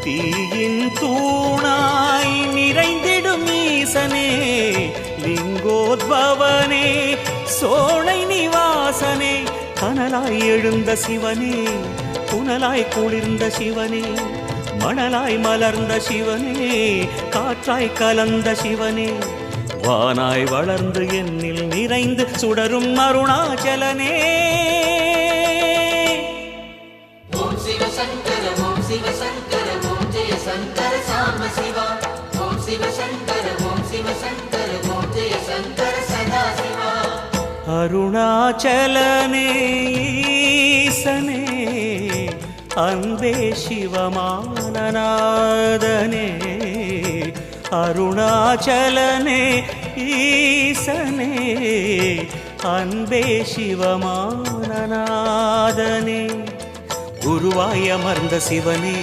தீயின் தூணாய் நிறைந்திடும் ஈசனே, லிங்கோத்பவனே, சோலை நிவாசனே, கனலாய் எழுந்த சிவனே, புனலாய் குளிர்ந்த சிவனே, மணலாய் மலர்ந்த சிவனே, காற்றாய் கலந்த சிவனே, வானாய் வளர்ந்து என்னில் நிறைந்து சுடரும் அருணாச்சலனே. ஓம் சிவ சங்கர ஓம் சிவ சங்கர ஓம் ஜெய சங்கர சாம சிவா. ஓம் சிவ சங்கர ஓம் சிவ சங்கர ஓம் ஜெய சங்கர சதா சிவா. அருணாச்சலனே ஈசனே, அன்பே சிவமானநாதனே, அருணாச்சலனே ஈசனே, அன்பே சிவமானநாதனே, குருவாய் அமர்ந்த சிவனே,